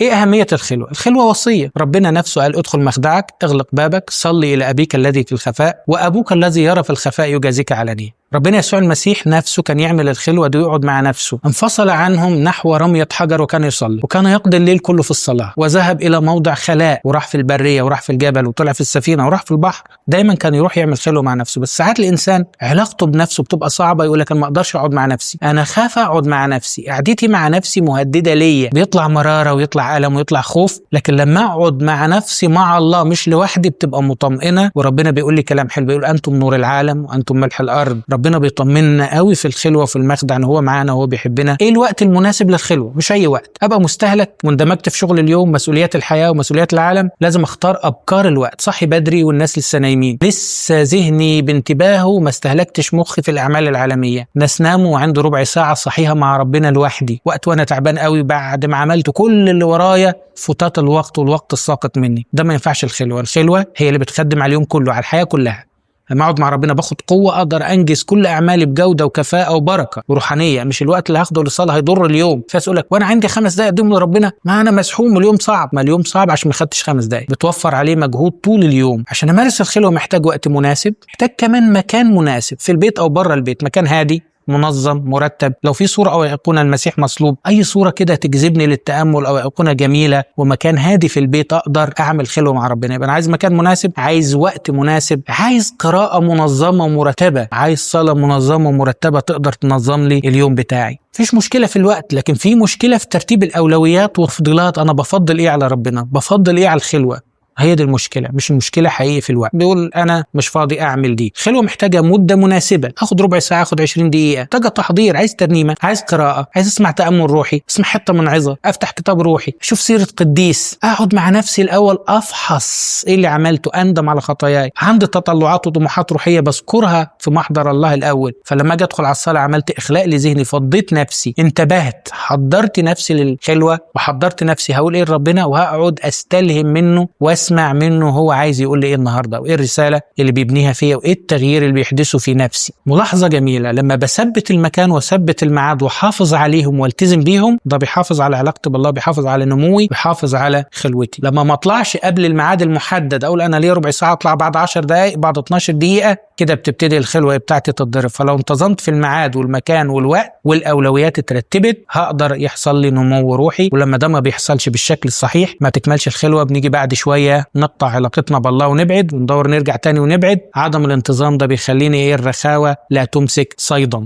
ايه اهمية الخلوة؟ الخلوة وصية، ربنا نفسه قال ادخل مخدعك، اغلق بابك، صلي الى ابيك الذي في الخفاء وابوك الذي يرى في الخفاء يجازيك علانية. ربنا يسوع المسيح نفسه كان يعمل الخلوة دي ويقعد مع نفسه، انفصل عنهم نحو رمية حجر وكان يصلي، وكان يقضي الليل كله في الصلاة، وذهب إلى موضع خلاء، وراح في البرية وراح في الجبل وطلع في السفينة وراح في البحر. دايما كان يروح يعمل خلوة مع نفسه. بس ساعات الإنسان علاقته بنفسه بتبقى صعبة، يقول لك أنا ما أقدرش أقعد مع نفسي، أنا خاف أقعد مع نفسي، قعدتي مع نفسي مهددة ليا، بيطلع مرارة ويطلع ألم ويطلع خوف. لكن لما أقعد مع نفسي مع الله مش لوحدي بتبقى مطمئنة. وربنا بيقول لي كلام حلو، بيقول أنتم نور العالم وأنتم ملح الأرض. ربنا بيطمنا قوي في الخلوه وفي المخدع ان هو معانا وهو بيحبنا. ايه الوقت المناسب للخلوه؟ مش اي وقت. ابقى مستهلك واندمجت في شغل اليوم، مسؤوليات الحياه ومسؤوليات العالم، لازم اختار ابكار الوقت، صحي بدري والناس لسه نايمين، لسه ذهني بانتباهه، ما استهلكتش مخي في الاعمال العالميه. ناس ناموا وعنده ربع ساعه صحيها مع ربنا لوحدي، وقت وانا تعبان قوي بعد ما عملت كل اللي ورايا، فتات الوقت والوقت الساقط مني. ده ما ينفعش. الخلوه هي اللي بتخدم على اليوم كله، على الحياه كلها. لما اقعد مع ربنا باخد قوه، اقدر انجز كل اعمالي بجوده وكفاءه وبركه وروحانيه. مش الوقت اللي هاخده للصلاه هيضر اليوم. فاس يقول لك وانا عندي 5 دقائق اقدم لربنا، ما انا مسحوم، اليوم صعب. ما اليوم صعب عشان ما خدتش 5 دقائق، بتوفر عليه مجهود طول اليوم. عشان امارس الخلوه محتاج وقت مناسب، محتاج كمان مكان مناسب، في البيت او بره البيت، مكان هادي منظم مرتب. لو في صورة أو أيقونة المسيح مصلوب، أي صورة كده تجذبني للتأمل أو أيقونة جميلة، ومكان هادي في البيت، أقدر أعمل خلوة مع ربنا. يبقى أنا عايز مكان مناسب، عايز وقت مناسب، عايز قراءة منظمة ومرتبة، عايز صلاة منظمة ومرتبة تقدر تنظم لي اليوم بتاعي. مفيش مشكلة في الوقت، لكن في مشكلة في ترتيب الأولويات والتفضيلات. أنا بفضل إيه على ربنا؟ بفضل إيه على الخلوة؟ هي دي المشكلة. مش المشكلة حقيقي في الوقت، بيقول أنا مش فاضي أعمل دي. خلوة محتاجة مدة مناسبة، أخد ربع ساعة، أخد 20 دقيقة، محتاجة تحضير، عايز ترنيمة، عايز قراءة، عايز أسمع تأمل روحي، أسمع حتة من عظة، أفتح كتاب روحي، أشوف سيرة قديس، أقعد مع نفسي الأول أفحص إيه اللي عملته، أندم على خطاياي، عندي تطلعات وطموحات روحية بذكرها في محضر الله الأول. فلما أجي أدخل على الصلاة عملت إخلاء لذهني، فضيت نفسي، انتبهت، حضرت نفسي للخلوة وحضرت نفسي هقول إيه لربنا، وهقعد أستلهم منه وأسمع منه هو عايز يقول لي ايه النهارده، وايه الرساله اللي بيبنيها فيا، وايه التغيير اللي بيحدثه في نفسي. ملاحظه جميله، لما بثبت المكان وثبت الميعاد وحافظ عليهم والتزم بيهم، ده بيحافظ على علاقتي بالله، بيحافظ على نموي، بيحافظ على خلوتي. لما ما اطلعش قبل الميعاد المحدد، اقول انا ليه ربع ساعه، اطلع بعد 10 دقائق، بعد 12 دقيقه، كده بتبتدي الخلوه بتاعتي تتضرب. فلو انتظمت في الميعاد والمكان والوقت والاولويات اترتبت، هقدر يحصل لي نمو روحي. ولما ده ما بيحصلش بالشكل الصحيح، ما تكملش الخلوه، بنيجي بعد شويه نقطع علاقتنا بالله ونبعد، وندور نرجع تاني ونبعد. عدم الانتظام ده بيخليني الرخاوة لا تمسك صيدا.